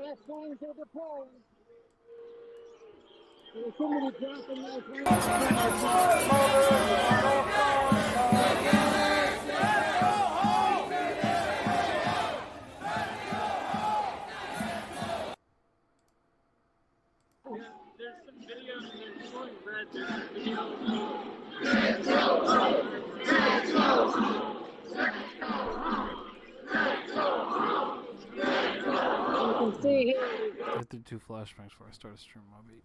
flashbangs are deploying. There's somebody dropping those there's some videos and they're showing red. There's some you can see here. I did 2 flashbangs before I started streaming my beat.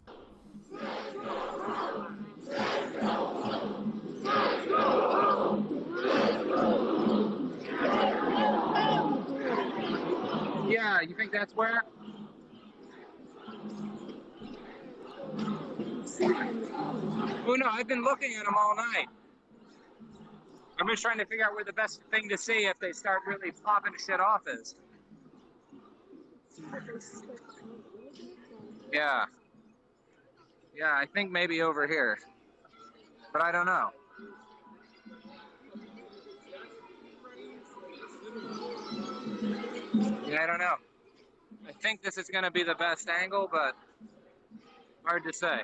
Yeah, you think that's where? Oh no, I've been looking at them all night. I'm just trying to figure out where the best thing to see if they start really popping shit off is. Yeah. Yeah, I think maybe over here. But I don't know. Yeah, I don't know. I think this is going to be the best angle, but hard to say.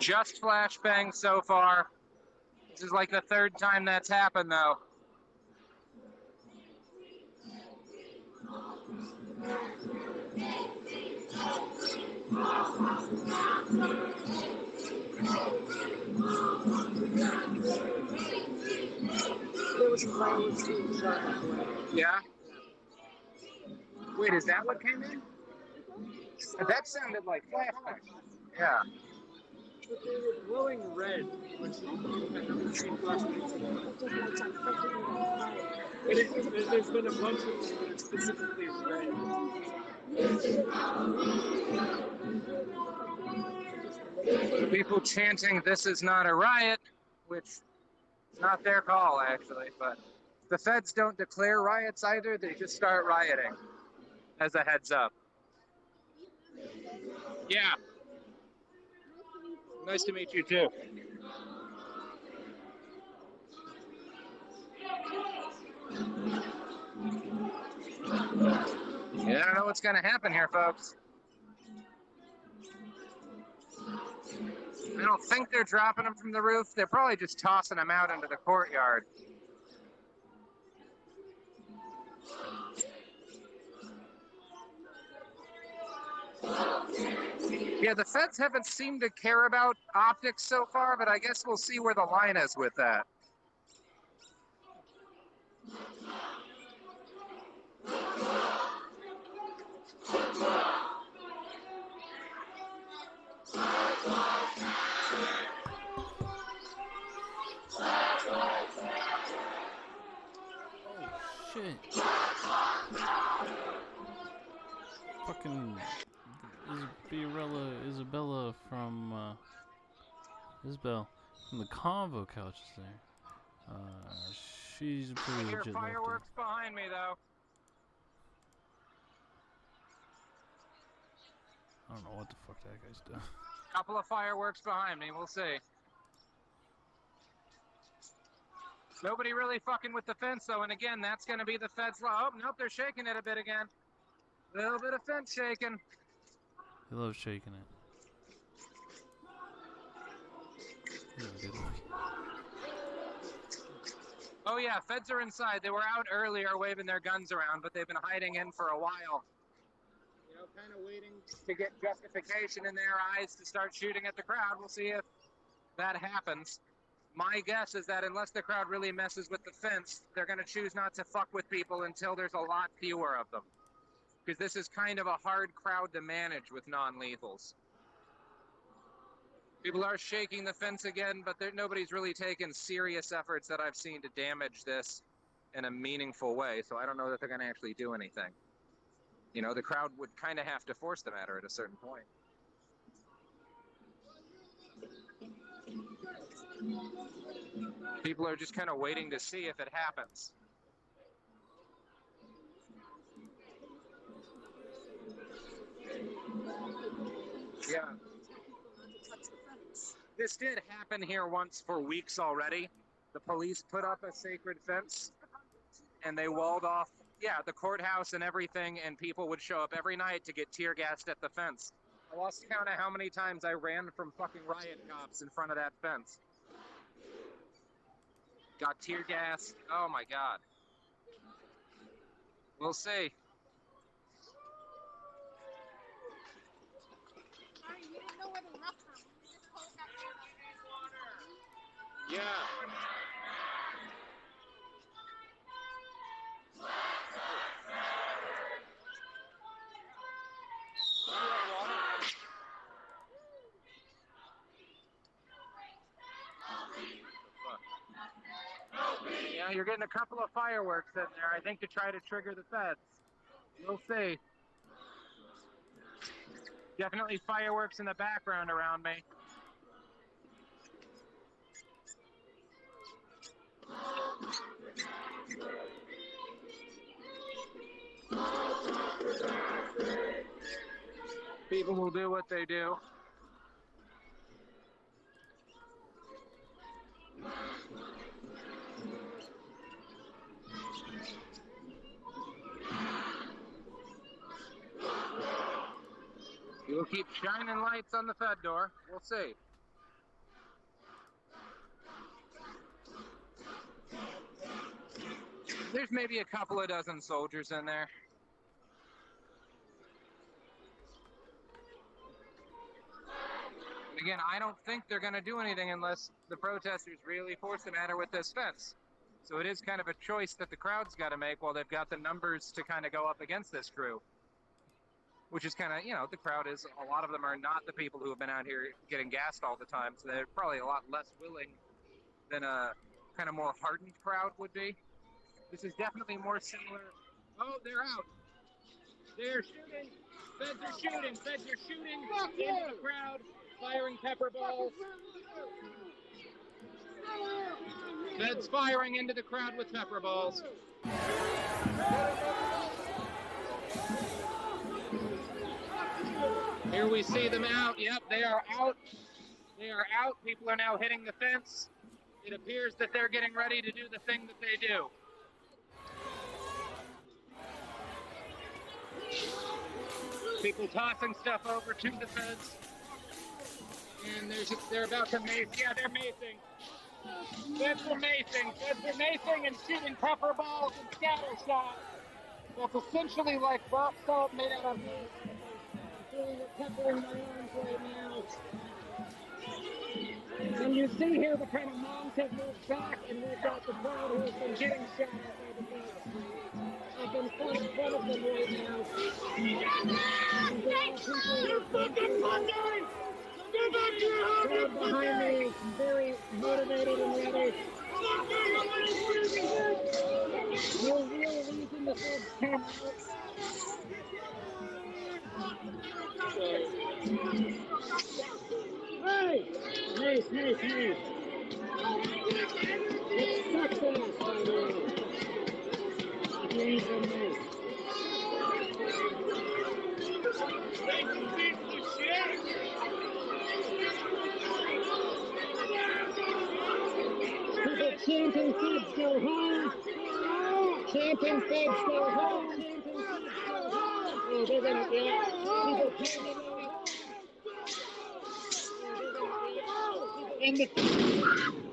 Just flashbangs so far. This is like the 3rd time that's happened, though. There was fireworks being shot. Yeah? Wait, is that what came in? That sounded like flashbangs. Yeah. But they were glowing red. There's been a bunch of them that are specifically red. People chanting, "This is not a riot," which is not their call, actually. But the feds don't declare riots either. They just start rioting, as a heads up. Yeah. Nice to meet you, too. Yeah, I don't know what's going to happen here, folks. I don't think they're dropping them from the roof. They're probably just tossing them out into the courtyard. Yeah, the feds haven't seemed to care about optics so far, but I guess we'll see where the line is with that. Oh shit. Fucking Isabella from Isabel from the convo couch is there. She's a pretty legit lefty. Fireworks behind me, though. I don't know what the fuck that guy's doing. Couple of fireworks behind me. We'll see. Nobody really fucking with the fence, though. And again, that's going to be the feds' law. Oh, nope, they're shaking it a bit again. A little bit of fence shaking. They love shaking it. Oh yeah, feds are inside. They were out earlier waving their guns around, but they've been hiding in for a while. You know, kind of waiting to get justification in their eyes to start shooting at the crowd. We'll see if that happens. My guess is that unless the crowd really messes with the fence, they're going to choose not to fuck with people until there's a lot fewer of them. Because this is kind of a hard crowd to manage with non-lethals. People are shaking the fence again, but nobody's really taken serious efforts that I've seen to damage this in a meaningful way, so I don't know that they're going to actually do anything. You know, the crowd would kind of have to force the matter at a certain point. People are just kind of waiting to see if it happens. Yeah. This did happen here once for weeks already. The police put up a sacred fence and they walled off, the courthouse and everything, and people would show up every night to get tear gassed at the fence. I lost count of how many times I ran from fucking riot cops in front of that fence. Got tear gassed. Oh my God. We'll see. You didn't know where they left from. You just told that Yeah. Yeah, you're getting a couple of fireworks in there, I think, to try to trigger the feds. We'll see. Definitely fireworks in the background around me. People will do what they do. You'll keep shining lights on the Fed door. We'll see. There's maybe a couple of dozen soldiers in there. Again, I don't think they're going to do anything unless the protesters really force the matter with this fence. So it is kind of a choice that the crowd's got to make while they've got the numbers to kind of go up against this crew. Which is kind of, the crowd is, a lot of them are not the people who have been out here getting gassed all the time. So they're probably a lot less willing than a kind of more hardened crowd would be. This is definitely more similar. Oh, they're out. They're shooting. Feds are shooting. Feds are shooting into the crowd, firing pepper balls. Feds firing into the crowd with pepper balls. Here we see them out. Yep, they are out. They are out. People are now hitting the fence. It appears that they're getting ready to do the thing that they do. People tossing stuff over to the feds. And they're about to mace. Yeah, they're macing. Feds are macing. Feds are macing and shooting pepper balls and scatter shots. That's essentially like rock salt made out of mace. I'm feeling it peppering my arms right now. And you see here the kind of moms have moved back, and we've got the crowd who's been getting shot at by the feds. I've been put in front of them right now. Crowd behind me is very motivated and ready. No real reason the feds came out. Hey! Nice. It's success, by the way. People chanting feds go home. Chanting feds go home. Oh, they're gonna people chanting. And the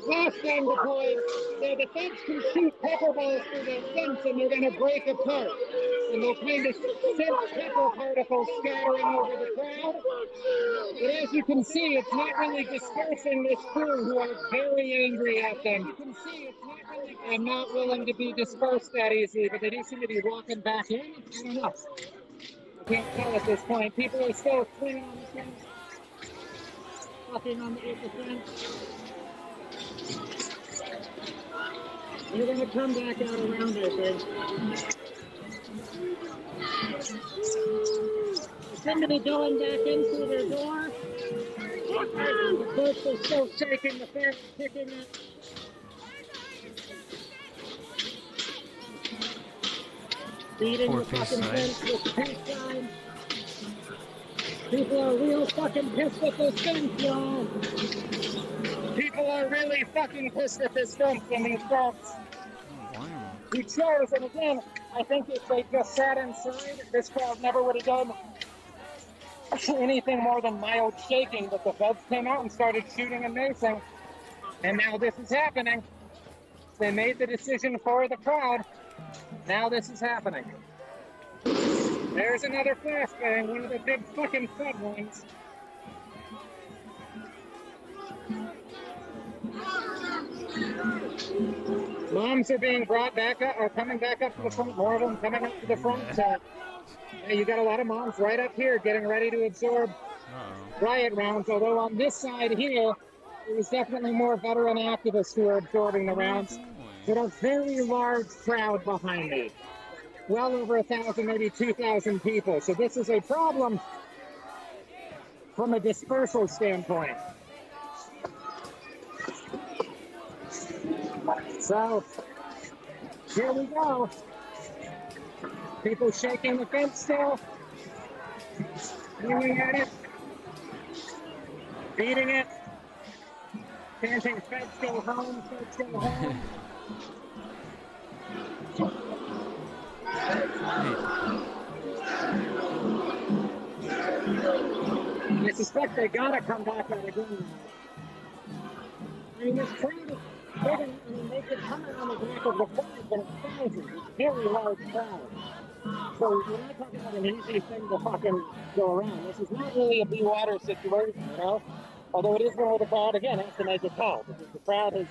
last thing deployed, the defense can shoot pepper balls through the fence and they're going to break apart. And they'll kind of send pepper particles scattering over the crowd. But as you can see, it's not really dispersing this crew who are very angry at them. And not willing to be dispersed that easily, but they do seem to be walking back in. I don't know. I can't tell at this point. People are still cleaning on the fence. Walking on the fence. They're going to come back out around, I think. They seem to be going back in through their door. The folks are still shaking the fence, kicking it. Beating the fucking fence with the peace sign. People are real fucking pissed at this fence, y'all. People are really fucking pissed at this fence and these folks. We chose, and again, I think if they just sat inside, this crowd never would have done anything more than mild shaking, but the feds came out and started shooting and macing, and now this is happening. They made the decision for the crowd. Now this is happening. There's another flashbang, one of the big fucking Fed ones. Moms are being brought back up, or coming back up to the front. More of them coming up to the front. So, yeah, you got a lot of moms right up here getting ready to absorb riot rounds. Although on this side here, there was definitely more veteran activists who are absorbing the rounds. But a very large crowd behind me. Well over 1,000, maybe 2,000 people. So this is a problem from a dispersal standpoint. So, here we go. People shaking the fence still. Swinging at it. Beating it. Chanting, "Feds go home, feds go home." I suspect they gotta come back out again. I mean, this crowd, they could come out on the back of the flag, but it's thousands. It's very large crowd. So we're not talking about an easy thing to fucking go around. This is not really a be-water situation, you know? Although it is one where the crowd, again, has to make a call. Because the crowd is,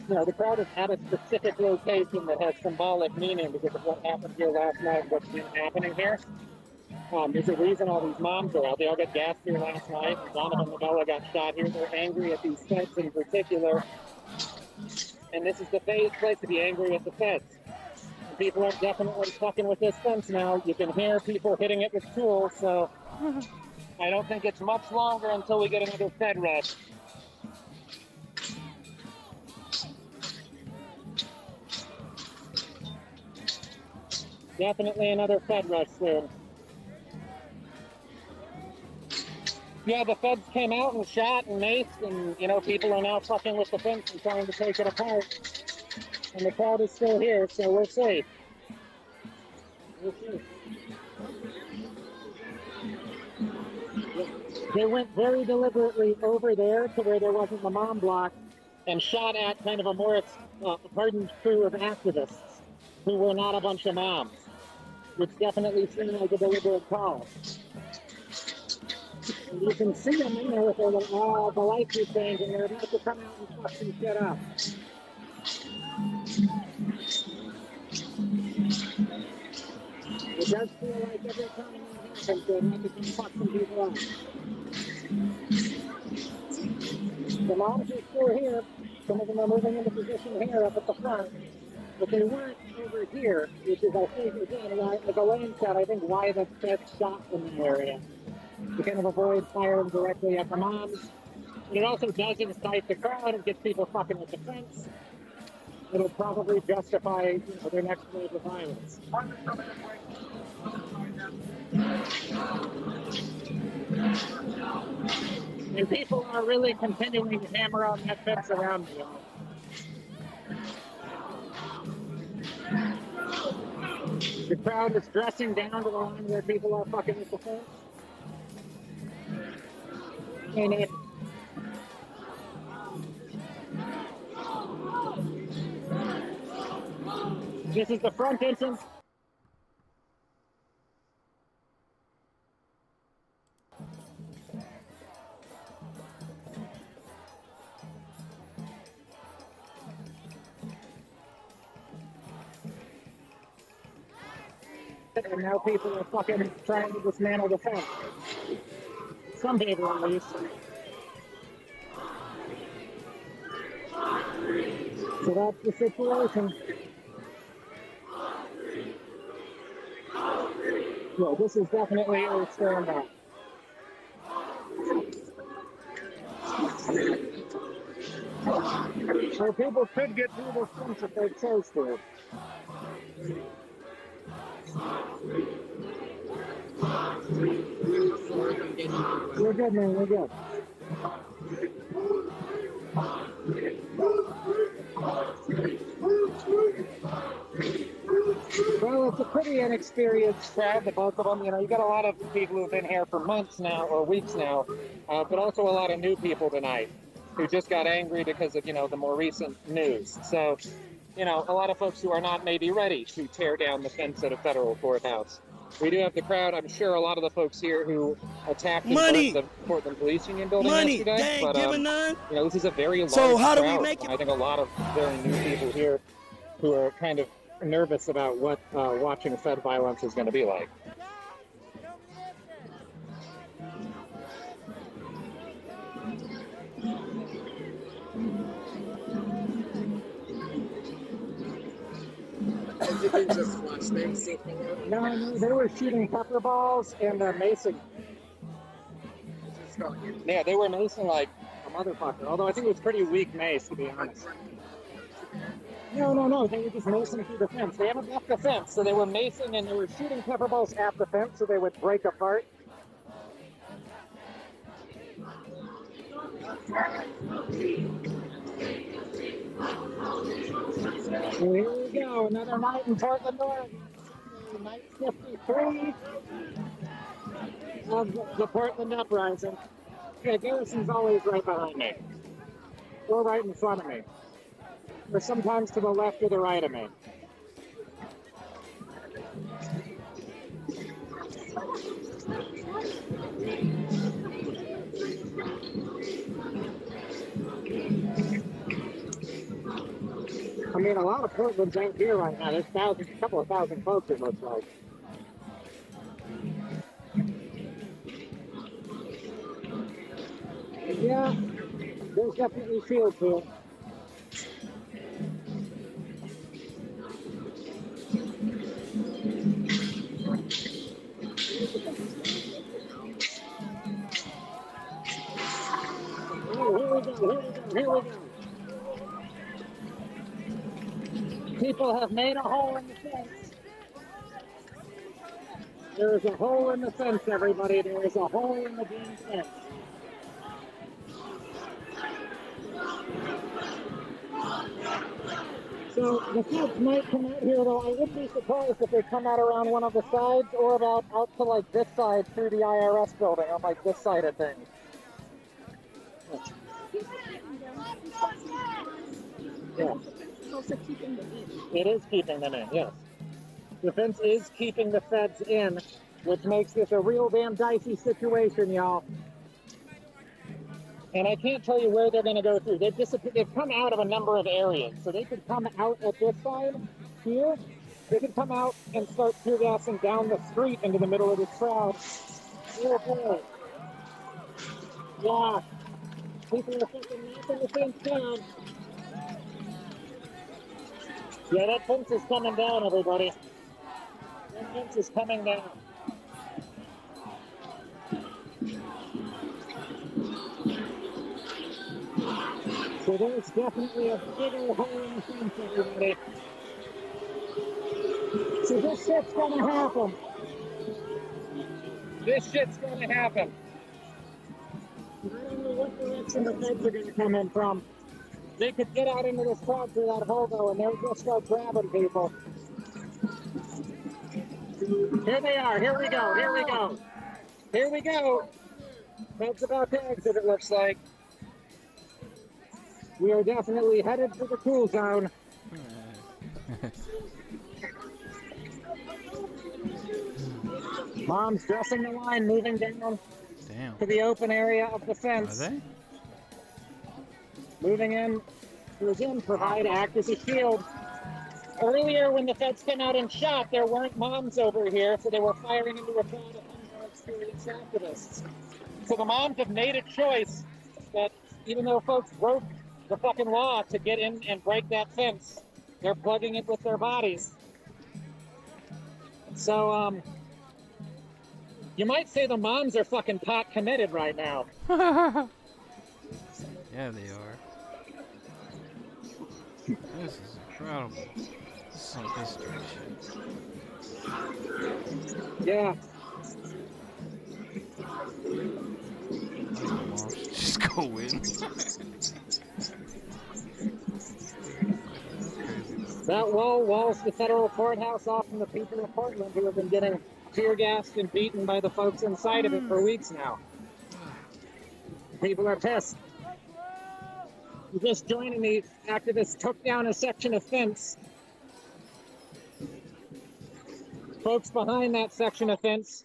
you know, the crowd is at a specific location that has symbolic meaning because of what happened here last night, what's been happening here. There's a reason all these moms are out. They all got gassed here last night. Donovan Novella got shot here. They're angry at these feds in particular. And this is the place to be angry at the feds. And people are definitely fucking with this fence now. You can hear people hitting it with tools, so I don't think it's much longer until we get another Fed rush. Definitely another Fed rush soon. Yeah, the feds came out and shot and maced, and, you know, people are now fucking with the fence and trying to take it apart. And the crowd is still here, so we'll see. We'll see. They went very deliberately over there to where there wasn't the mom block and shot at kind of a more hardened crew of activists who were not a bunch of moms, which definitely seemed like a deliberate call. And you can see them in there with their, the lights are changing. They're about to come out and fuck some shit up. It does feel like every time that happens, they're about to come fuck some people up. The moms are still here. Some of them are moving into position here up at the front. But they weren't over here, which is, I think, again, like Elaine said, I think why the feds shot in the area. To kind of avoid firing directly at the moms. And it also does incite the crowd and gets people fucking with the fence. It'll probably justify, you know, their next wave of violence. And people are really continuing to hammer on that fence around me. The crowd is dressing down to the line where people are fucking with the fence. And this is the front entrance. And now people are fucking trying to dismantle the fence. Some people at least. So that's the situation. Yeah, this is definitely a standoff. So people could get through this fence if they chose to. We're good, man. We're good. Well, it's a pretty inexperienced crowd, the bulk of them. You know, you got a lot of people who've been here for months now or weeks now, but also a lot of new people tonight who just got angry because of, you know, the more recent news. So, you know, a lot of folks who are not maybe ready to tear down the fence at a federal courthouse. We do have the crowd. I'm sure a lot of the folks here who attacked and burnt the Portland Police Union building yesterday. But, you know, this is a very large crowd. I think a lot of very new people here who are kind of nervous about what watching Fed violence is going to be like. And you can just watch them see things. No, they were shooting pepper balls and macing. Yeah, they were macing like a motherfucker. Although I think it was pretty weak mace, to be honest. No. They were just macing through the fence. They haven't left the fence, so they were macing and they were shooting pepper balls at the fence so they would break apart. So here we go, another night in Portland, Oregon. Night 53 of the Portland Uprising. Yeah, Garrison's always right behind me. Or right in front of me. Or sometimes to the left or the right of me. I mean, a lot of Portland's out here right now. There's a couple of thousand folks, it looks like. Yeah, there's definitely field here. Oh, here we go. People have made a hole in the fence. There is a hole in the fence, everybody. There is a hole in the damn fence. So the folks might come out here, though I wouldn't be surprised if they come out around one of the sides or about out to like this side through the IRS building on like this side of things. Yeah. Also keeping them in. It is keeping them in, yes. The fence is keeping the feds in, which makes this a real damn dicey situation, y'all. And I can't tell you where they're going to go through. They've come out of a number of areas. So they could come out at this side here. They could come out and start tear gassing down the street into the middle of this crowd. Oh boy. Yeah. People are fucking knocking the fence down. Yeah, that fence is coming down, everybody. That fence is coming down. So there's definitely a bigger hole in the fence, everybody. So this shit's gonna happen. This shit's gonna happen. I don't know what direction the feds are gonna come in from. They could get out into this crowd through that hole, though, and they'll just start grabbing people. Here they are. Here we go. Here we go. Here we go. Fed's about to exit, it looks like. We are definitely headed for the cool zone. Mom's dressing the line, moving down to the open area of the fence. Are they? Moving in to again provide act as a shield. Earlier, when the feds came out and shot, there weren't moms over here, so they were firing into a crowd of unexperienced activists. So the moms have made a choice that even though folks broke the fucking law to get in and break that fence, they're plugging it with their bodies. So, you might say the moms are fucking pot committed right now. Yeah, they are. This is incredible. This is some history shit. Yeah. Mom should just go in. That's crazy though. That wall walls the federal courthouse off from the people of Portland who have been getting tear gassed and beaten by the folks inside of it for weeks now. People are pissed. Just joining me, activists took down a section of fence. Folks behind that section of fence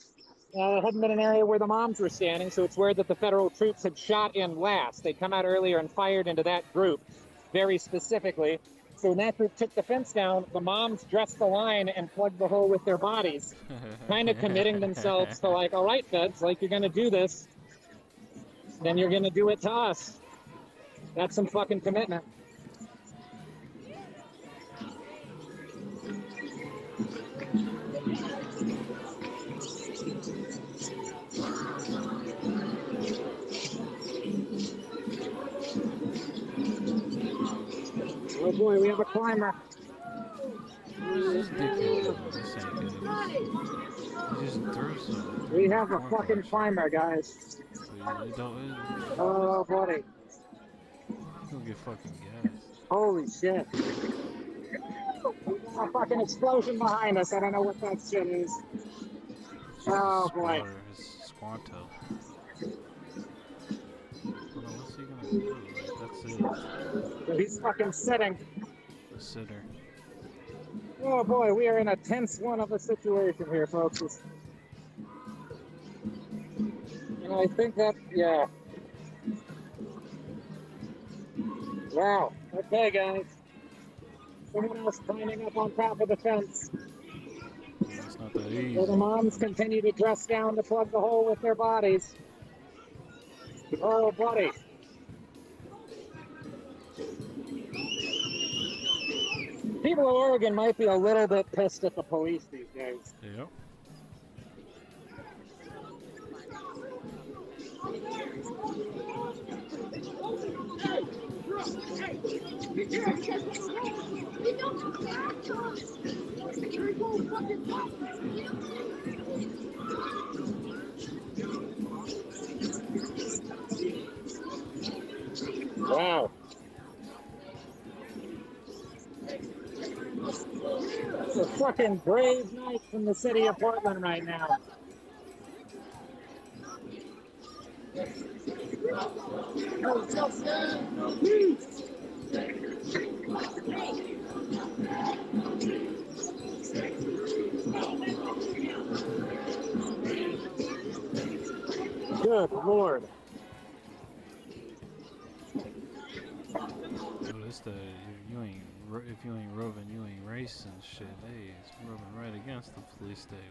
hadn't been an area where the moms were standing, so it's where that the federal troops had shot in last. They'd come out earlier and fired into that group very specifically. So when that group took the fence down, the moms dressed the line and plugged the hole with their bodies, kind of committing themselves to like, all right, feds, like you're going to do this, then you're going to do it to us. That's some fucking commitment. Oh boy, we have a climber. This dickhead this ain't good. He just threw some. We have a fucking climber, guys. Oh, buddy. He'll get fucking gassed. Holy shit. A fucking explosion behind us. I don't know what that shit is. Oh, boy. It's Squanto. What's he gonna do? Like, that's it. He's fucking sitting. The sitter. Oh boy, we are in a tense one of a situation here, folks. And I think that, yeah. Wow. Okay, guys. Someone else climbing up on top of the fence. It's not that easy. Well, the moms continue to dress down to plug the hole with their bodies. Oh, buddy. People of Oregon might be a little bit pissed at the police these days. Yep. Wow. It's a fucking brave night from the city of Portland right now. Good Lord. So this if you ain't rubbing, you ain't racing shit. Hey, it's rubbing right against the police station.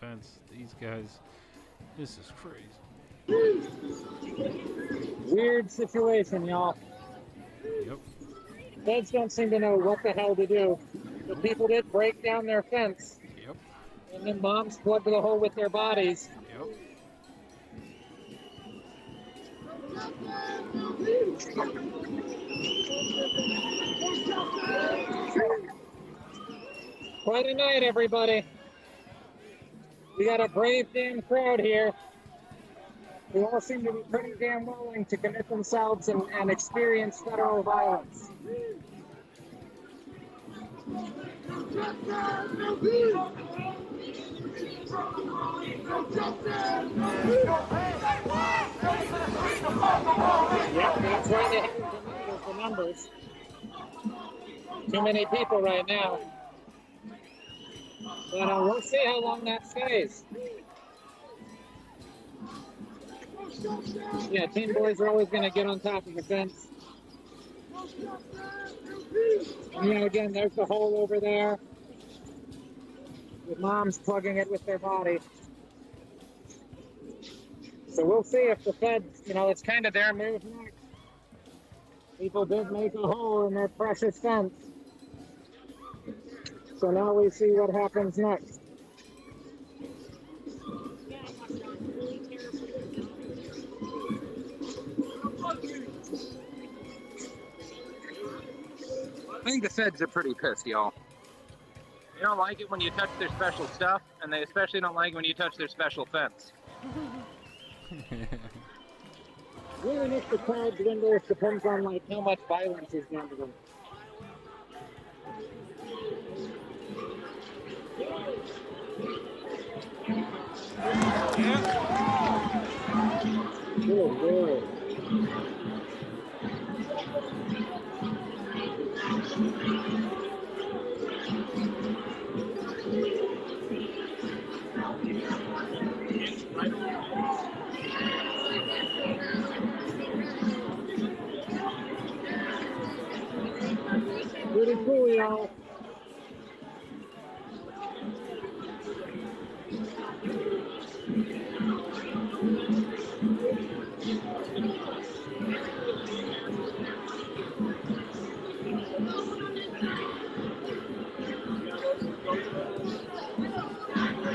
The fence. These guys. This is crazy. Weird situation, y'all. Yep. Feds don't seem to know what the hell to do. The people did break down their fence. Yep. And then moms plugged the hole with their bodies. Yep. Quite a night, everybody. We got a brave damn crowd here. They all seem to be pretty damn willing to commit themselves and experience federal violence. Yep, that's why they have the numbers. Too many people right now. But we'll see how long that stays. Yeah, teen boys are always going to get on top of the fence. And, you know, again, there's the hole over there. With moms plugging it with their body. So we'll see if the feds, you know, it's kind of their move next. People did make a hole in their precious fence. So now we see what happens next. I think the feds are pretty pissed, y'all. They don't like it when you touch their special stuff, and they especially don't like it when you touch their special fence. Really, if the crowd dwindles depends on like how much violence is done to them. Good Lord. Pretty cool, y'all.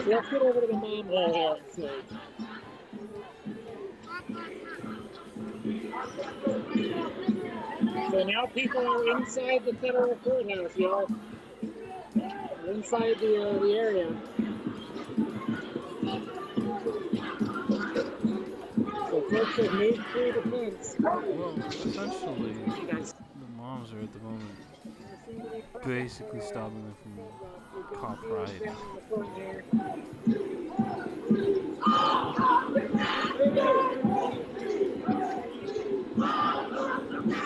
So let's get over to the mom hole here and see. So now people are inside the federal courthouse, y'all. Inside the area. So folks have moved through the fence. Well, essentially, the moms are at the moment basically stopping them from cop rioting.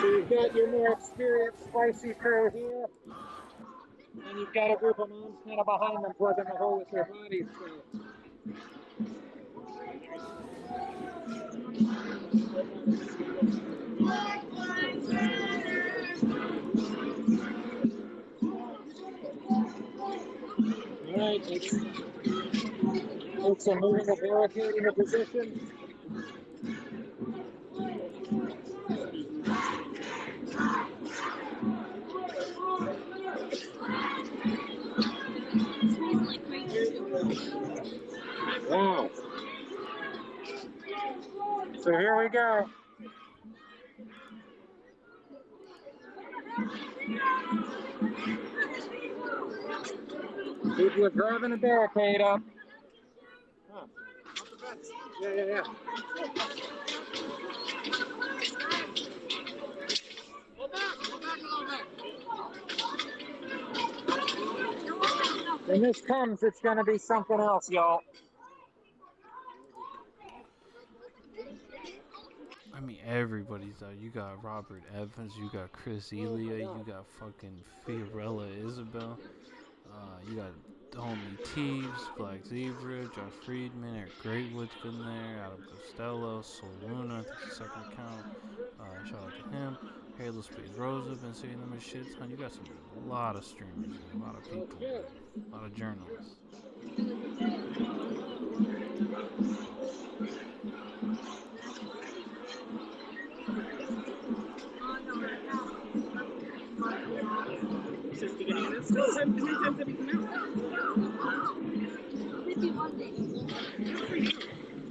So you've got your more experienced spicy crew here, and you've got a group of moms kind of behind them plugging the hole with their bodies. Alright, folks are moving the barricade into position. Wow. So here we go. People are driving a barricade up. Huh. Yeah. When this comes, it's going to be something else, y'all. I mean, everybody's out. You got Robert Evans, you got Chris Elia, you got fucking Fiorella Isabel, you got Homie Teeves, Black Zebra, Josh Friedman, Eric Greatwood's been there, Adam Costello, Sol Luna, I think it's the second account. Shout out to him. Hairless Space Rosa been seeing them as shit ton. You got a lot of streamers, a lot of people, a lot of journalists.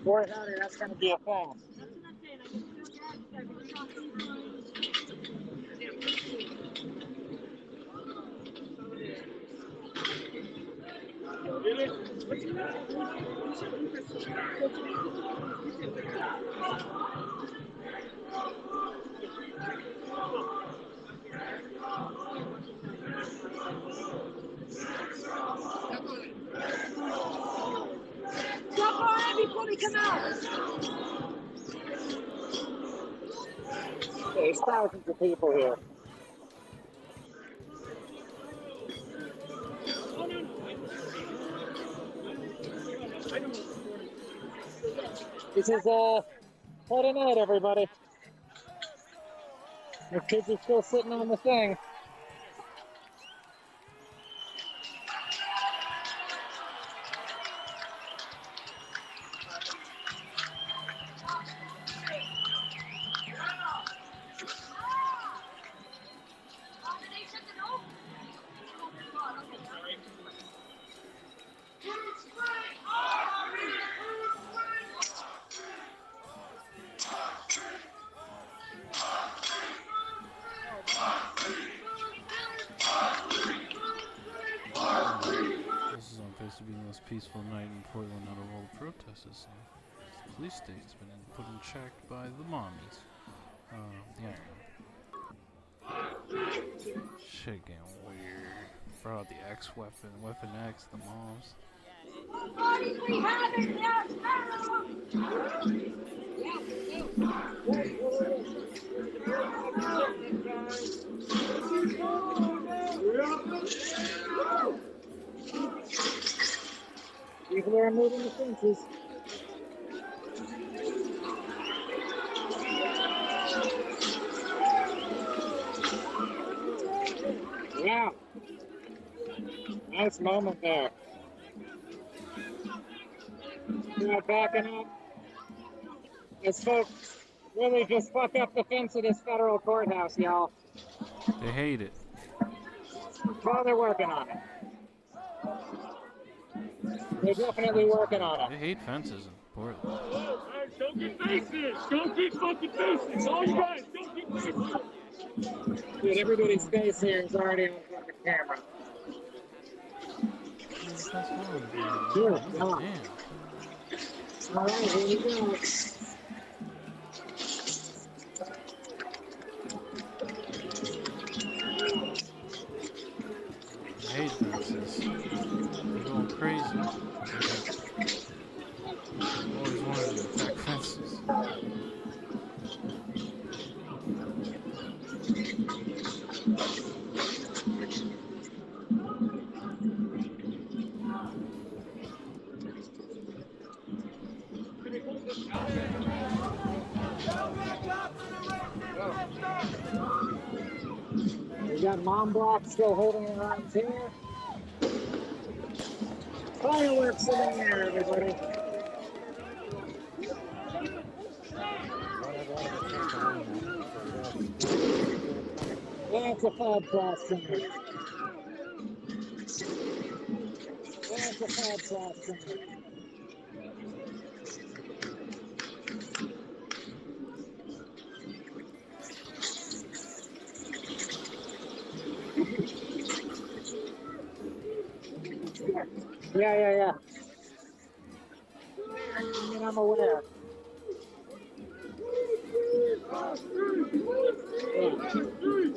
Boy, howdy, that's going to be a thing. There's thousands of people here. This is Friday night, everybody. The kids are still sitting on the thing. This is on pace to be the most peaceful night in Portland out of all the protests this year. police state's been put in check by the mommies. Yeah. Shit getting weird. Brought out the X weapon, Weapon X, the moms. People are moving the fences. Yeah. Nice moment there. Backing up. This folks really just fuck up the fence of this federal courthouse, y'all. They hate it. Well, they're working on it. They're definitely working on it. They hate fences in Portland. Don't get faces! Don't get fucking faces! All you guys, don't get faces! Dude, everybody's face here is already on fucking camera. That's fine. Good Damn. God. All right, here we go. I hate fences. They're going crazy. Always wanted to attack fences. We got Mom Block still holding her arms here. Fireworks in the air, everybody. Lots of podcast in there. Lots of podcast in there. Yeah. I mean, I'm aware.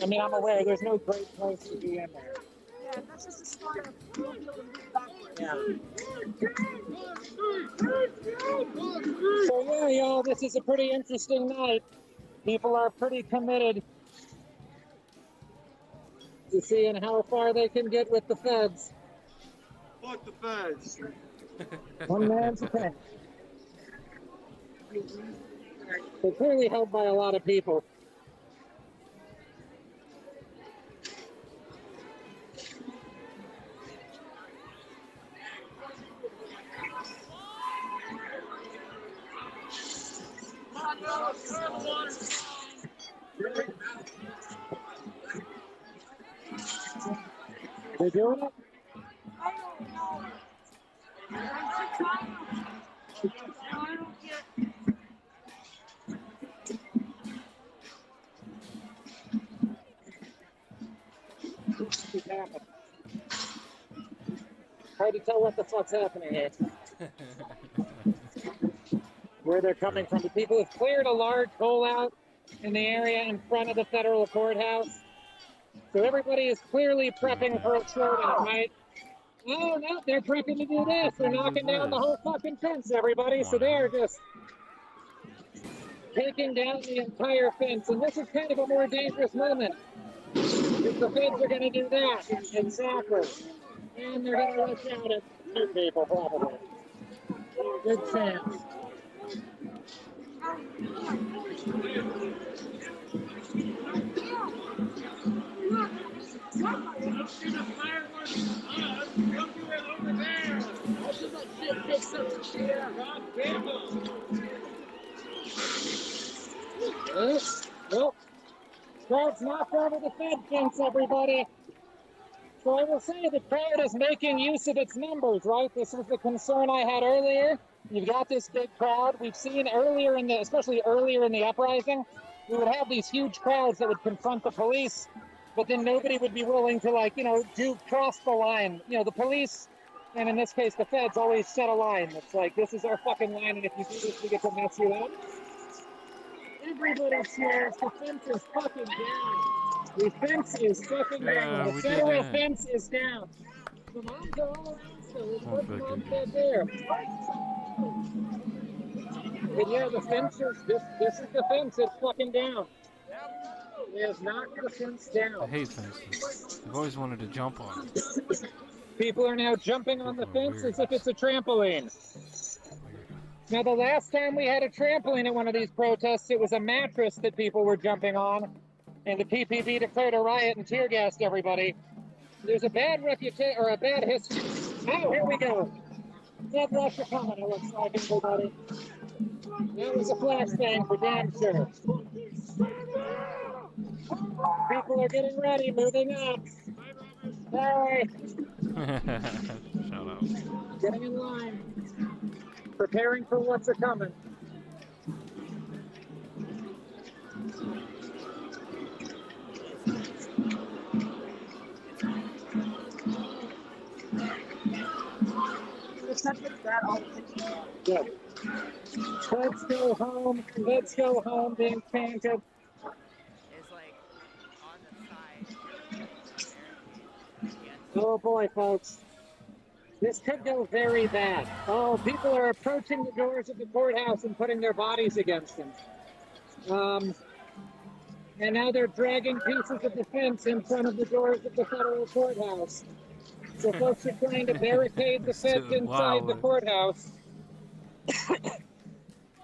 I mean, I'm aware. There's no great place to be in there. Yeah, that's just a start of we'll be able to move backwards. Yeah. So yeah, y'all, this is a pretty interesting night. People are pretty committed to seeing how far they can get with the feds. Fuck the feds! One man's opinion. They're clearly held by a lot of people. They're doing it? I don't know. I don't get. What's happening? Hard to tell what the fuck's happening here. Where they're coming from. The people have cleared a large rollout in the area in front of the federal courthouse. So everybody is clearly prepping for a showdown, right? Oh, no, they're prepping to do this. They're knocking down the whole fucking fence, everybody. So they're just taking down the entire fence. And this is kind of a more dangerous moment. If the feds are going to do that, exactly. And they're going to rush out at two people, probably. Good chance. Well, crowd's knocked over the fed fence, everybody. So I will say the crowd is making use of its numbers, right? This was the concern I had earlier. You've got this big crowd. We've seen especially earlier in the uprising, we would have these huge crowds that would confront the police, but then nobody would be willing to, cross the line. The police And in this case, the feds always set a line. It's like, this is our fucking line, and if you do this, we get to mess you up. Everybody cheers. The fence is fucking down. The fence is fucking down. The we did federal that. fence is down. The moms are all around still. There's Oh, one good, mom good, dead good. there. But yeah, the fence is, this is the fence. It's fucking down. It is not the fence I down. hate fences. I've always wanted to jump on them. People are now jumping on the People are fence as if it's a trampoline. Weird. Now, the last time we had a trampoline at one of these protests, it was a mattress that people were jumping on, and the PPB declared a riot and tear gassed everybody. There's a bad reputation, or a bad history. Oh, here we go. Dead Russia coming, it looks like, everybody. That was a flashbang for damn sure. People are getting ready, moving up. Bye. Shout out. Getting in line. Preparing for what's a coming. Good. Let's go home. Let's go home being painted. Is like on the side. Oh boy, folks. This could go very bad. Oh, people are approaching the doors of the courthouse and putting their bodies against them. And now they're dragging pieces of the fence in front of the doors of the federal courthouse. So folks are trying to barricade the fence inside the courthouse.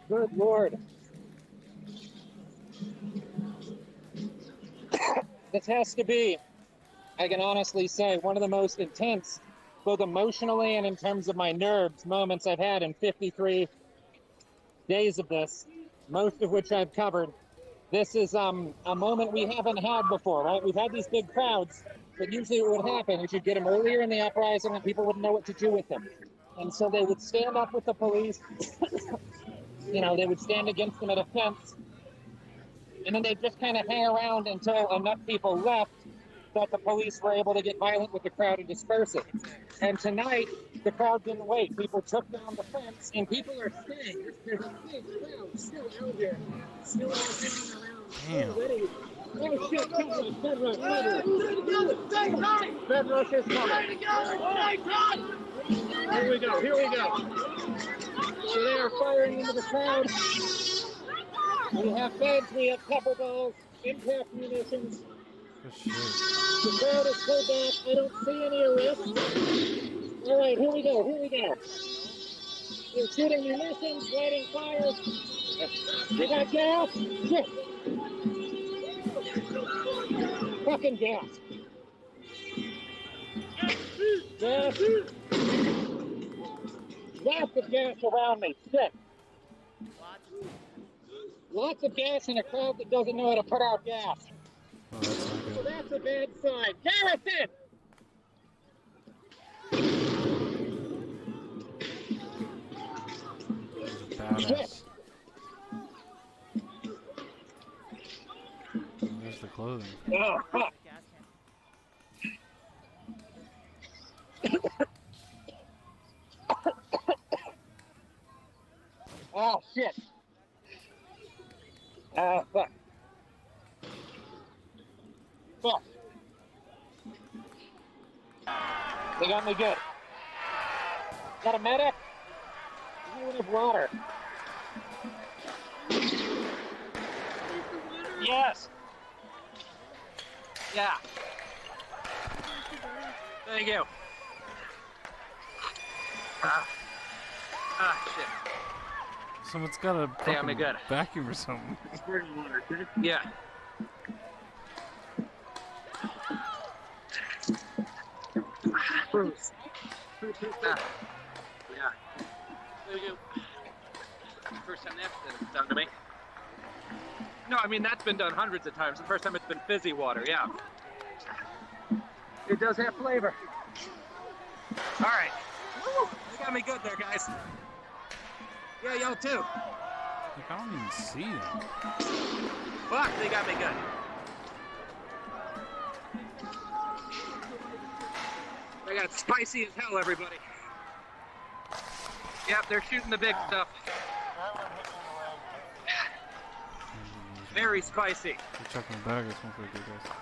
Good Lord. This has to be, I can honestly say, one of the most intense, both emotionally and in terms of my nerves, moments I've had in 53 days of this, most of which I've covered. This is a moment we haven't had before, right? We've had these big crowds, but usually what would happen is you'd get them earlier in the uprising and people wouldn't know what to do with them. And so they would stand up with the police, you know, they would stand against them at a fence, and then they'd just kind of hang around until enough people left that the police were able to get violent with the crowd and disperse it. And tonight, the crowd didn't wait. People took down the fence, and people are staying. There's a big crowd still out here, still all hanging around. Damn. Already. Oh shit, Fed Rush. Fed Rush is coming. Here we go, here we go. So they are firing into the crowd. We have feds, we have pepper balls, impact munitions. Good shit. The crowd is pulled back. I don't see any arrests. All right, here we go. Here we go. They're shooting munitions, lighting fires. They got gas. Shit. Fucking gas. Gas. Lots of gas around me. Shit. Lots of gas in a crowd that doesn't know how to put out gas. Oh, that's not So good. that's a bad sign. Garrison! He's a badass. There's the clothing. Oh, fuck. Oh, shit. Fuck. Fuck. They got me good. Got a medic? I need water. Yes. Yeah. Thank you. Shit. Someone's got a Yeah, I'm fucking good. vacuum or something. Yeah. Bruce. Yeah. There you go. First time that's been done to me. No, I mean, that's been done hundreds of times. The first time it's been fizzy water, yeah. It does have flavor. All right. Woo! They got me good there, guys. Yeah, y'all too. Like, I don't even see them. Fuck, they got me good. I got spicy as hell, everybody. Yep, they're shooting the big stuff. Very spicy. We're checking the bag. It's one for the good guys.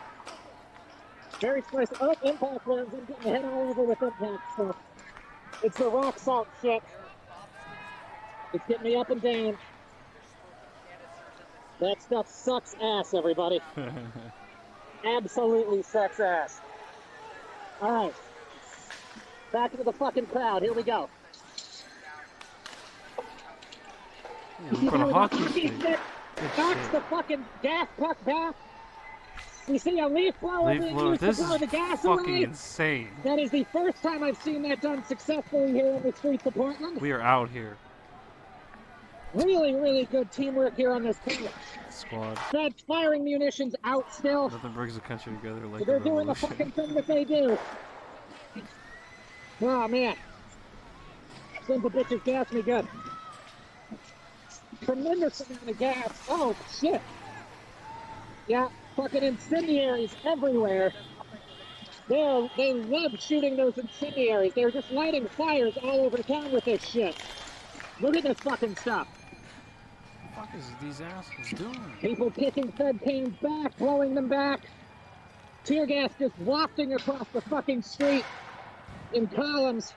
Very spicy. Oh, impact rounds. I'm getting head all over with impact stuff. It's the rock salt shit. It's getting me up and down. That stuff sucks ass, everybody. Absolutely sucks ass. All right. Back into the fucking crowd. Here we go. Ooh, we've got a hockey stick. stick. Good Knocks shit. the fucking gas puck back. You see a leaf blower Leaf being blower. used to This blow is the gas fucking away. insane. That is the first time I've seen that done successfully here in the streets of Portland. We are out here. Really, really good teamwork here on this team. Squad. Feds firing munitions out still. Nothing brings the country together like They're a doing the revolution. fucking thing that they do. Oh man. Sons of bitches gas me good. Tremendous amount of gas. Oh shit. Yeah, fucking incendiaries everywhere. They love shooting those incendiaries. They're just lighting fires all over town with this shit. Look at this fucking stuff. What the fuck is these assholes doing? People kicking Fed cans back, blowing them back. Tear gas just wafting across the fucking street in columns.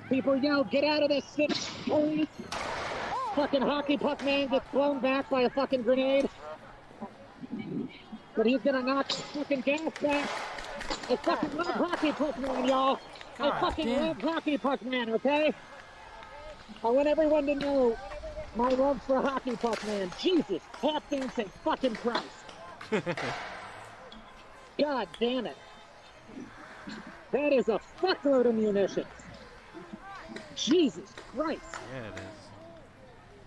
People yell, get out of this city, police. Fucking hockey puck man gets blown back by a fucking grenade. But he's gonna knock the fucking gas back. I fucking love hockey puck man, y'all. I fucking love hockey puck man, okay? I want everyone to know my love for hockey puck man. Jesus, Captain St. fucking Christ. God damn it. That is a fuckload of munitions. Jesus Christ. Yeah, it is.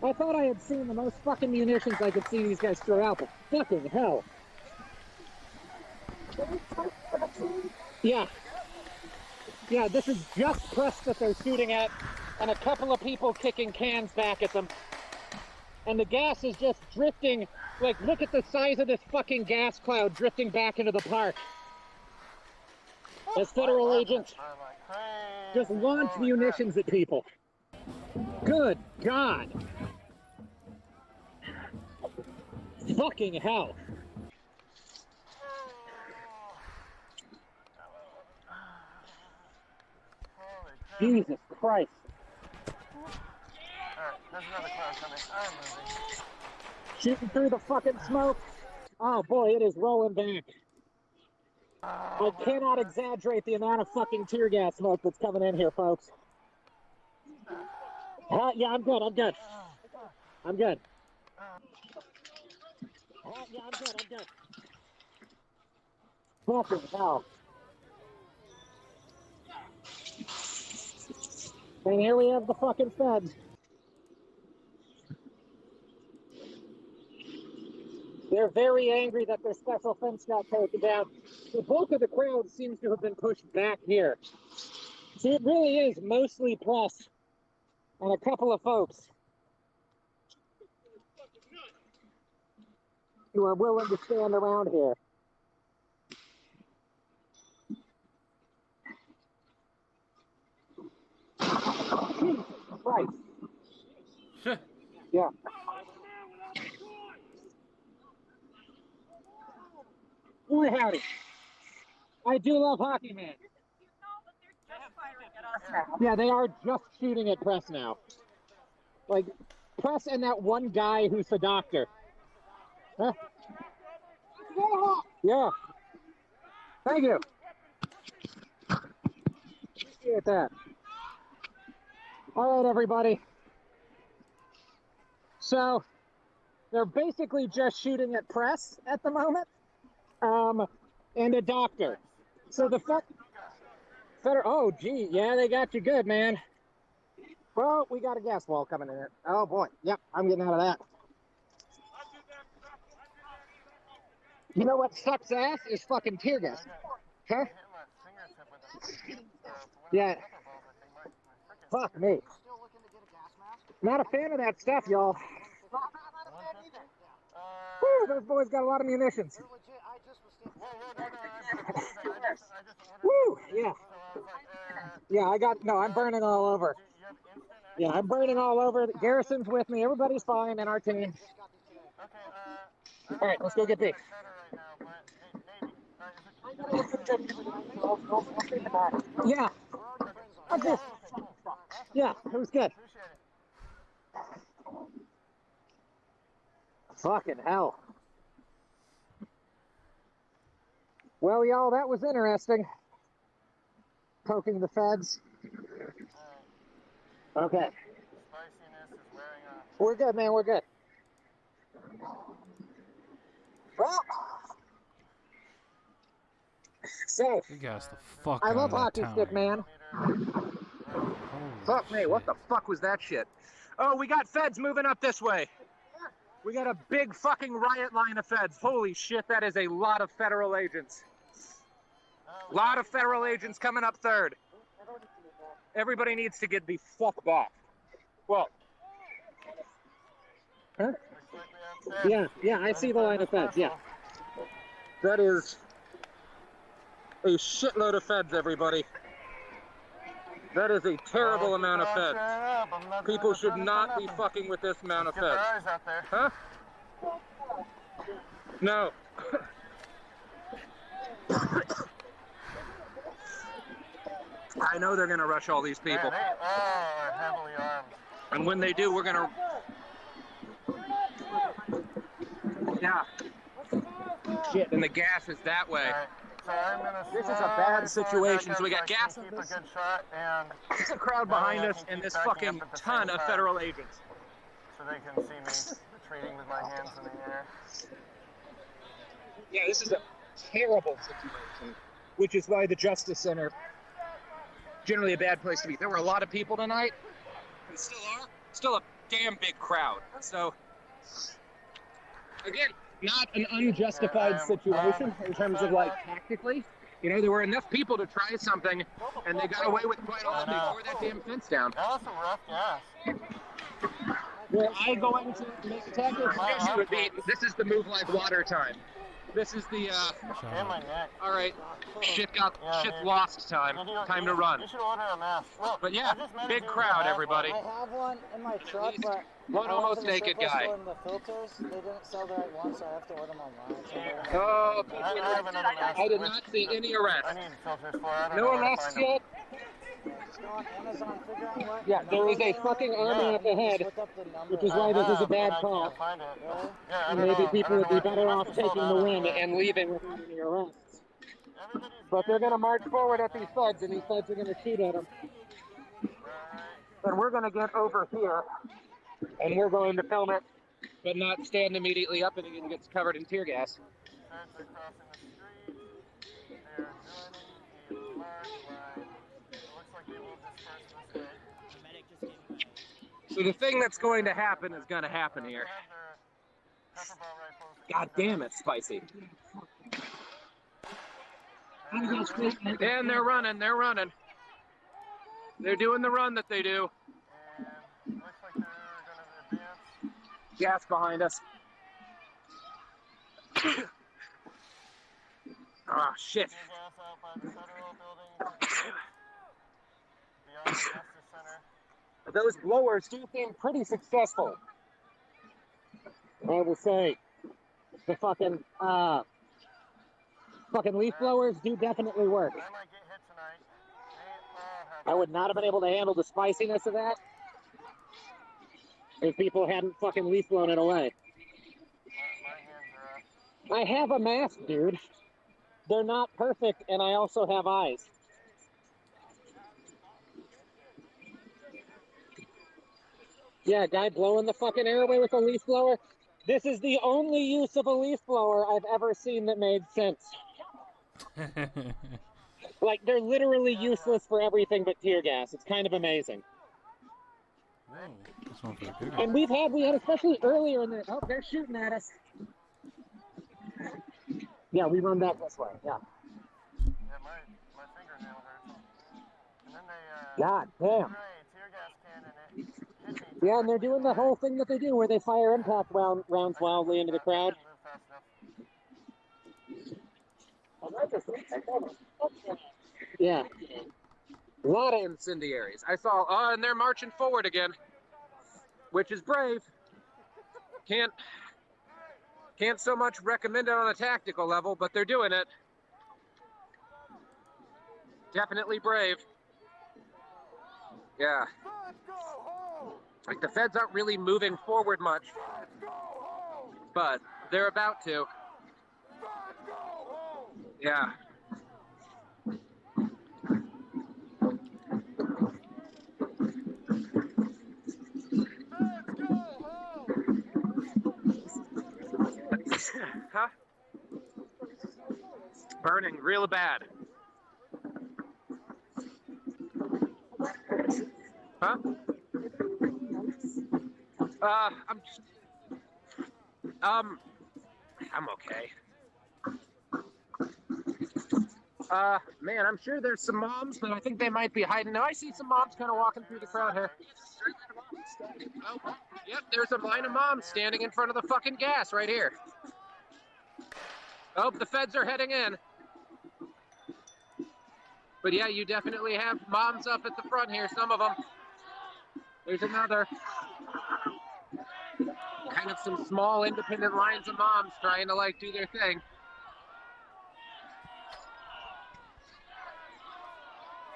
I thought I had seen the most fucking munitions I could see these guys throw out, but fucking hell. Yeah. Yeah, this is just press that they're shooting at, and a couple of people kicking cans back at them. And the gas is just drifting. Like, look at the size of this fucking gas cloud drifting back into the park. As federal agents just launch munitions at people. Good God. Fucking hell. Jesus Christ. Alright, there's another cloud coming. I'm moving. Shooting through the fucking smoke. Oh boy, it is rolling back. I cannot exaggerate the amount of fucking tear gas smoke that's coming in here, folks. Yeah, I'm good, I'm good. I'm good. Yeah, I'm good, I'm good. Fucking hell. And here we have the fucking feds. They're very angry that their special fence got taken down. The bulk of the crowd seems to have been pushed back here. So it really is mostly press and a couple of folks who are willing to stand around here. Jesus Christ. Yeah. Boy, howdy. I do love hockey, man. Yeah, they are just shooting at press now. Like, press and that one guy who's the doctor. Huh? Yeah. Thank you. Appreciate that. All right, everybody. So, they're basically just shooting at press at the moment. And a doctor. So the oh gee, yeah, they got you good, man. Well, we got a gas wall coming in here. Oh boy, yep, I'm getting out of that. You know what sucks ass is fucking tear gas. Huh? Yeah. Fuck me. Not a fan of that stuff, y'all. Woo, those boys got a lot of munitions. Woo, yeah. Yeah, I got, no, I'm burning all over. You have instant access? Yeah, I'm burning all over. Garrison's with me. Everybody's fine in our team. Okay, All right, let's go get B. right now, but hey, Navy, is it Yeah. Okay. Yeah, it was good. Appreciate it. Fucking hell. Well, y'all, that was interesting. Poking the feds. Okay. Spiciness is wearing off. We're good, man. We're good. Well, so We gassed the fuck I out love of that hockey town. stick, man. Holy Fuck me, what shit. the fuck was that shit? Oh, we got feds moving up this way. We got a big fucking riot line of feds. Holy shit, that is a lot of federal agents. Lot of federal agents coming up third. Everybody needs to get the fuck back. Well, Huh? Looks like we have feds. Yeah, I see the line of feds. Yeah. that is a shitload of feds, everybody. That is a terrible amount of feds. People should not be fucking with this amount of Get their feds. eyes out there. Huh? No. I know they're gonna rush all these people. Man, they are heavily armed. And when they do, we're gonna... Yeah. Shit, and the gas is that way. Alright, so I'm gonna This is a slowly bad pull situation, back so we up got I gas can on keep this. a good shot, and There's a crowd That way behind I us can and keep this backing up fucking at the ton same of time. federal agents. so they can see me retreating with my hands in the air. Yeah, this is a terrible situation, which is why the Justice Center, generally a bad place to be. There were a lot of people tonight, and still are, still a damn big crowd. So, again, not an unjustified situation in terms of like tactically. You know, there were enough people to try something, and they got away with quite a lot before that damn fence down. That was some rough gas. Were I going to make a tactical decision, it would be, this is the move like water time. This is the, And my neck. all right, shit's dude. lost time. Time to run. You should order a mask. Look, But yeah, I just met a big dude with crowd, a mask everybody. on. I have one in my truck, but One I went almost to the naked surplus guy. store and the filters, they didn't sell the right one, so I have to order them online. Oh, I have another mask. I did not see any I arrests. need filters for it. I don't know No where to arrests find them. yet. Just go on Amazon, figure out what Yeah, there is number a they fucking are, army and up you ahead, just look up the number. which is why this is a bad I call. can't find it. Really? Yeah, I And don't maybe know. people would be better off It must be sold taking out the win everywhere. and leaving without any arrests. Everybody's But they're very going to march specific forward right at these now. feds, and these feds are going to shoot at them. Alright. And we're going to get over here, and we're going to film it. But not stand immediately up and it gets covered in tear gas. Feds are crossing the street. They're joining a large line. It looks like they will disperse this way. So the thing that's going to happen is going to happen here. They have their pepper ball rifles. God damn it, spicy. And they're running, they're running. They're doing the run that they do. And looks like they're going to advance. Gas behind us. Ah, shit. Tear gas out by the federal building. Beyond the Justice Center. Those blowers do seem pretty successful. I will say, the fucking leaf blowers do definitely work. I might get hit tonight. They all have I would not have been able to handle the spiciness of that if people hadn't fucking leaf blown it away. my hands are up. I have a mask, dude. They're not perfect, and I also have eyes. Yeah, guy blowing the fucking air away with a leaf blower. This is the only use of a leaf blower I've ever seen that made sense. Like, they're literally useless for everything but tear gas. It's kind of amazing. Whoa, this one for the good. And we had especially earlier in the, oh, they're shooting at us. Yeah, we run back this way, yeah. Yeah, my fingernail hurts. And then they, God damn. spray a tear gas can and it hit me. Yeah, and they're doing the whole thing that they do where they fire impact rounds wildly into the crowd. Yeah. A lot of incendiaries. I saw, and they're marching forward again, which is brave. Can't so much recommend it on a tactical level, but they're doing it. Definitely brave. Yeah. Like, the feds aren't really moving forward much, but they're about to. Yeah. Huh? Burning real bad. Huh? I'm okay. Man, I'm sure there's some moms, but I think they might be hiding. Now I see some moms kind of walking through the crowd here. Oh, yep, there's a line of moms standing in front of the fucking gas right here. Oh, the feds are heading in. But yeah, you definitely have moms up at the front here, some of them. There's another. Kind of some small independent lines of moms trying to, like, do their thing.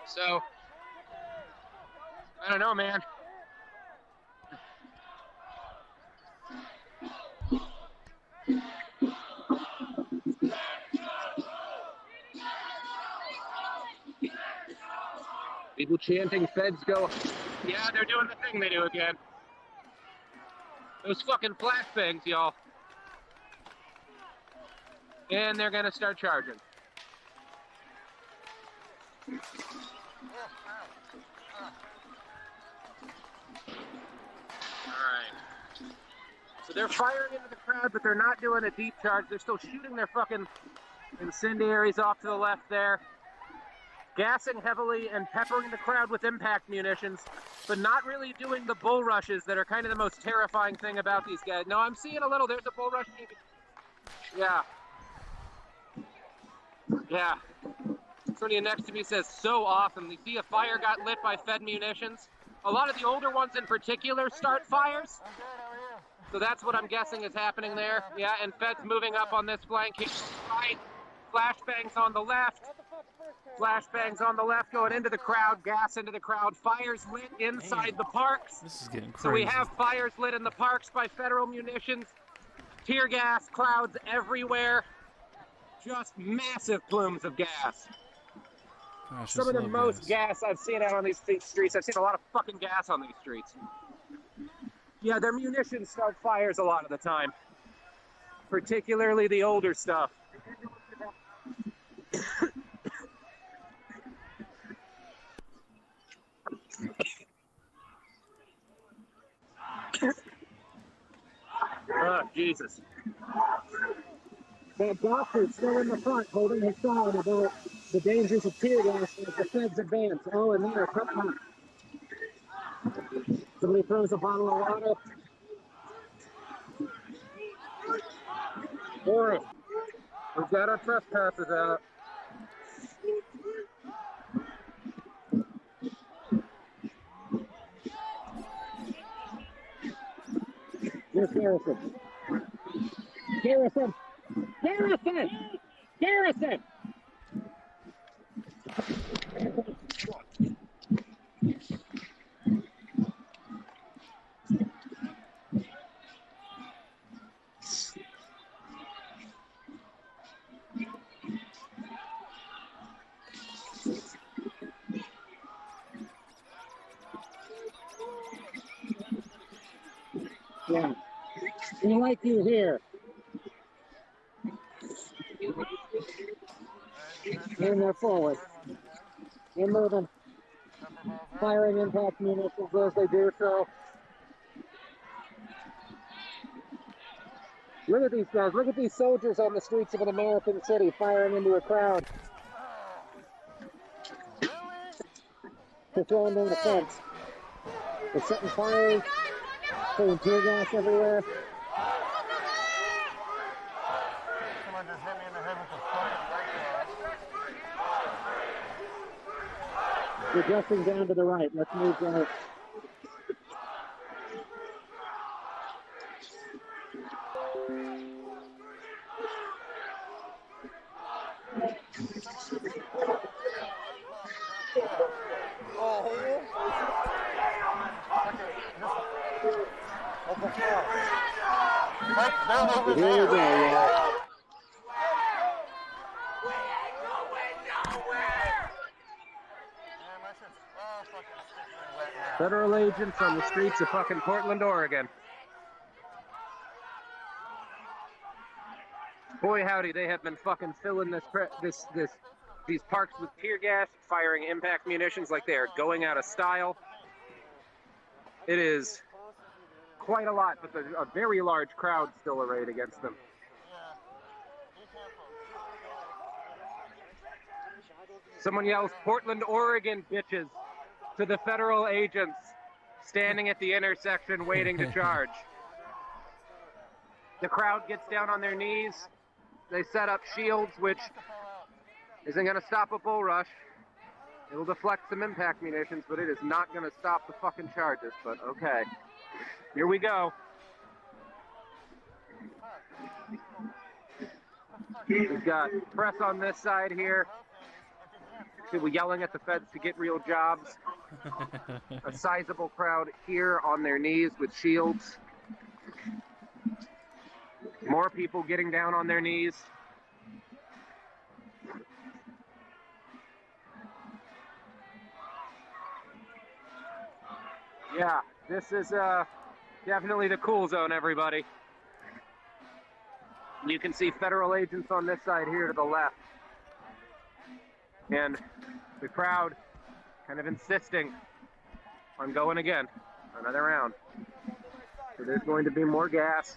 So, I don't know, man. People chanting, feds go. Yeah, they're doing the thing they do again. Those fucking flashbangs, y'all. And they're gonna start charging. Alright. So they're firing into the crowd, but they're not doing a deep charge. They're still shooting their fucking incendiaries off to the left there. Gassing heavily and peppering the crowd with impact munitions, but not really doing the bull rushes that are kind of the most terrifying thing about these guys. No, I'm seeing a little. There's a bull rush. Yeah. Yeah. Somebody next to me says, so awesome. You see a fire got lit by Fed munitions. A lot of the older ones in particular start fires. So that's what I'm guessing is happening there. Yeah, and Fed's moving up on this flanking right. Flashbangs on the left. Flashbangs on the left going into the crowd, gas into the crowd. Fires lit inside the parks. This is getting crazy. So we have fires lit in the parks by federal munitions. Tear gas clouds everywhere. Just massive plumes of gas. Gosh, Some of the most gas I've seen out on these streets. I've seen a lot of fucking gas on these streets. Yeah, their munitions start fires a lot of the time. Particularly the older stuff. Oh, Jesus. That doctor's still in the front holding his sign about the dangers of tear gas as the feds advance. Oh, and there, come on. Somebody throws a bottle of water. Boris, we've got our trespassers out. Here's Garrison. Garrison! Garrison! Garrison! Yeah. We like you here. And they're forward. They're moving. Firing impact munitions as they do so. Look at these guys. Look at these soldiers on the streets of an American city firing into a crowd. They're throwing down the fence. They're setting fires. Throwing tear gas everywhere. Someone just hit me in the head with a fucking light bulb. We're adjusting down to the right. Let's move right. Open floor. Right, they're over Here we there. go, y'all. Man, my shit's all fucking sticky and wet now. Federal agents on the streets of fucking Portland, Oregon. Boy, howdy, they have been fucking filling these parks with tear gas, firing impact munitions like they are going out of style. It is quite a lot, but there's a very large crowd still arrayed against them. Yeah. Be careful. Someone yells, "Portland, Oregon, bitches," to the federal agents standing at the intersection waiting to charge. The crowd gets down on their knees. They set up shields, which isn't going to stop a bull rush. It'll deflect some impact munitions, but it is not going to stop the fucking charges. But okay, here we go. We've got press on this side here. People yelling at the feds to get real jobs. A sizable crowd here on their knees with shields. More people getting down on their knees. Yeah, this is definitely the cool zone, everybody. You can see federal agents on this side here to the left. And the crowd kind of insisting on going again, another round. So there's going to be more gas.